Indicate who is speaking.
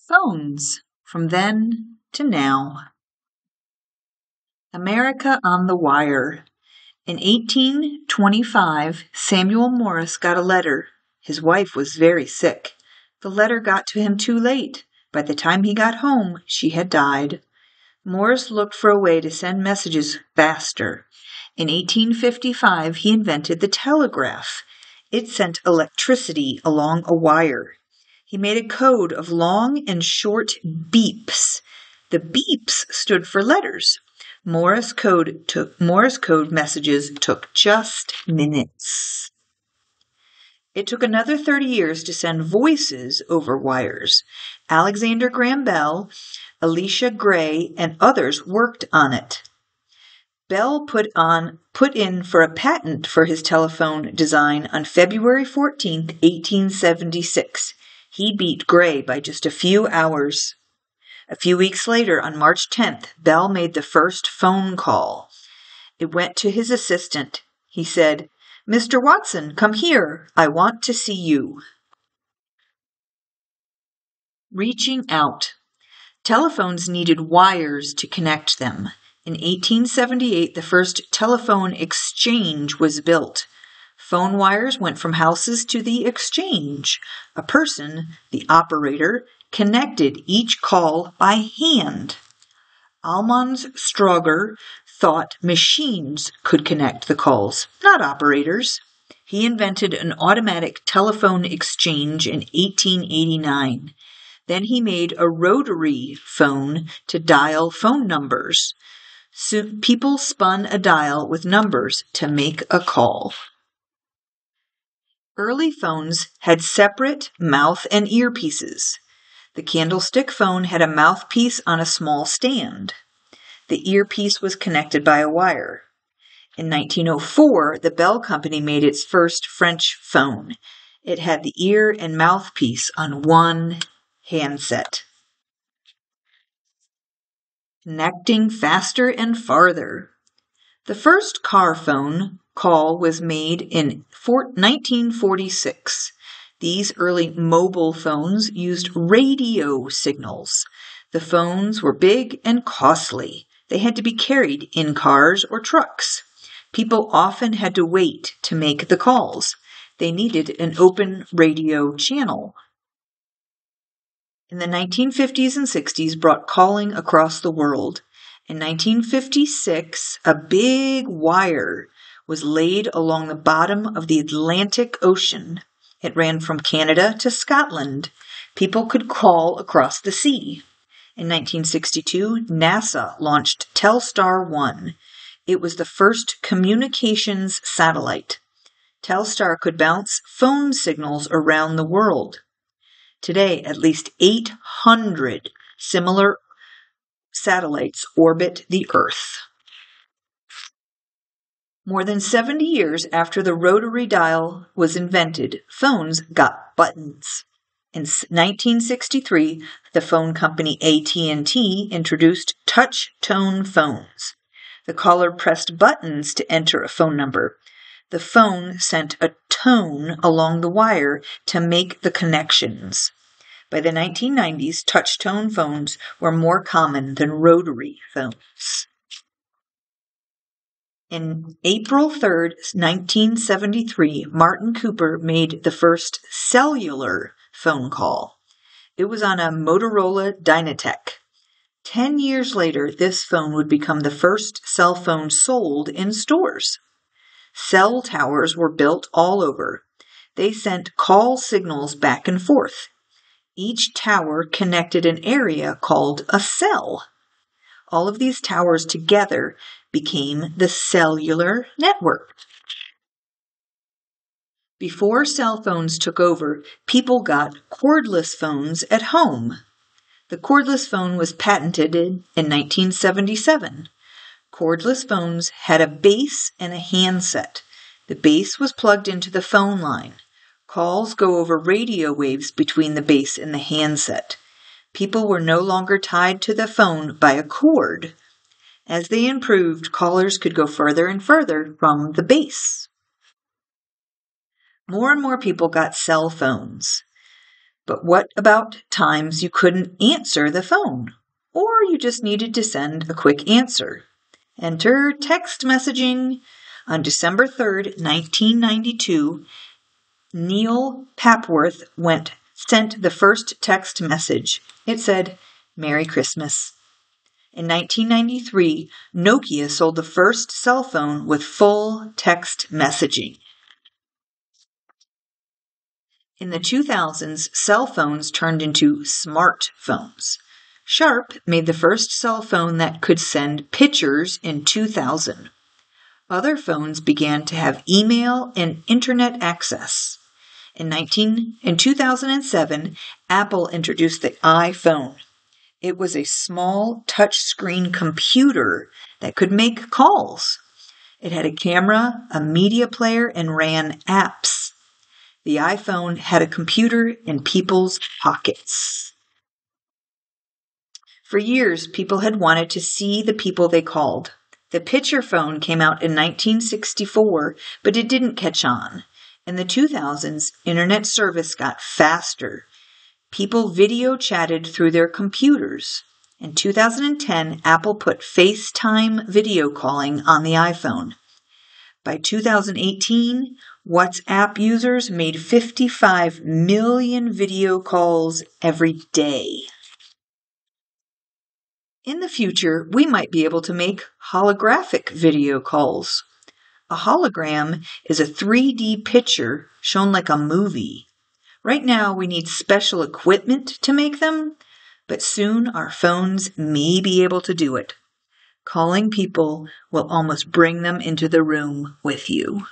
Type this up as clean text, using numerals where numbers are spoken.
Speaker 1: Phones from then to now. America on the Wire. In 1825, Samuel Morse got a letter. His wife was very sick. The letter got to him too late. By the time he got home, she had died. Morse looked for a way to send messages faster. In 1855, he invented the telegraph. It sent electricity along a wire. He made a code of long and short beeps. The beeps stood for letters. Morse code messages took just minutes. It took another 30 years to send voices over wires. Alexander Graham Bell, Elisha Gray, and others worked on it. Bell put in for a patent for his telephone design on February 14, 1876. He beat Gray by just a few hours. A few weeks later, on March 10th, Bell made the first phone call. It went to his assistant. He said, "Mr. Watson, come here. I want to see you." Reaching out. Telephones needed wires to connect them. In 1878, the first telephone exchange was built. Phone wires went from houses to the exchange. A person, the operator, connected each call by hand. Almans Ströger thought machines could connect the calls, not operators. He invented an automatic telephone exchange in 1889. Then he made a rotary phone to dial phone numbers. Soon people spun a dial with numbers to make a call. Early phones had separate mouth and earpieces. The candlestick phone had a mouthpiece on a small stand. The earpiece was connected by a wire. In 1904, the Bell Company made its first French phone. It had the ear and mouthpiece on one handset. Connecting faster and farther. The first car phone call was made in 1946. These early mobile phones used radio signals. The phones were big and costly. They had to be carried in cars or trucks. People often had to wait to make the calls. They needed an open radio channel. In the 1950s and 60s brought calling across the world. In 1956, a big wire was laid along the bottom of the Atlantic Ocean. It ran from Canada to Scotland. People could call across the sea. In 1962, NASA launched Telstar 1. It was the first communications satellite. Telstar could bounce phone signals around the world. Today, at least 800 similar satellites orbit the Earth. More than 70 years after the rotary dial was invented, phones got buttons. In 1963, the phone company AT&T introduced touch-tone phones. The caller pressed buttons to enter a phone number. The phone sent a tone along the wire to make the connections. By the 1990s, touch-tone phones were more common than rotary phones. In April 3, 1973, Martin Cooper made the first cellular phone call. It was on a Motorola Dynatec. 10 years later, this phone would become the first cell phone sold in stores. Cell towers were built all over. They sent call signals back and forth. Each tower connected an area called a cell. All of these towers together became the cellular network. Before cell phones took over, people got cordless phones at home. The cordless phone was patented in 1977. Cordless phones had a base and a handset. The base was plugged into the phone line. Calls go over radio waves between the base and the handset. People were no longer tied to the phone by a cord. As they improved, callers could go further and further from the base. More and more people got cell phones. But what about times you couldn't answer the phone? Or you just needed to send a quick answer? Enter text messaging. On December 3rd, 1992, Neil Papworth sent the first text message. It said, "Merry Christmas." In 1993, Nokia sold the first cell phone with full text messaging. In the 2000s, cell phones turned into smartphones. Sharp made the first cell phone that could send pictures in 2000. Other phones began to have email and internet access. In 2007, Apple introduced the iPhone. It was a small touchscreen computer that could make calls. It had a camera, a media player, and ran apps. The iPhone had a computer in people's pockets. For years, people had wanted to see the people they called. The picture phone came out in 1964, but it didn't catch on. In the 2000s, internet service got faster. People video chatted through their computers. In 2010, Apple put FaceTime video calling on the iPhone. By 2018, WhatsApp users made 55 million video calls every day. In the future, we might be able to make holographic video calls. A hologram is a 3D picture shown like a movie. Right now, we need special equipment to make them, but soon our phones may be able to do it. Calling people will almost bring them into the room with you.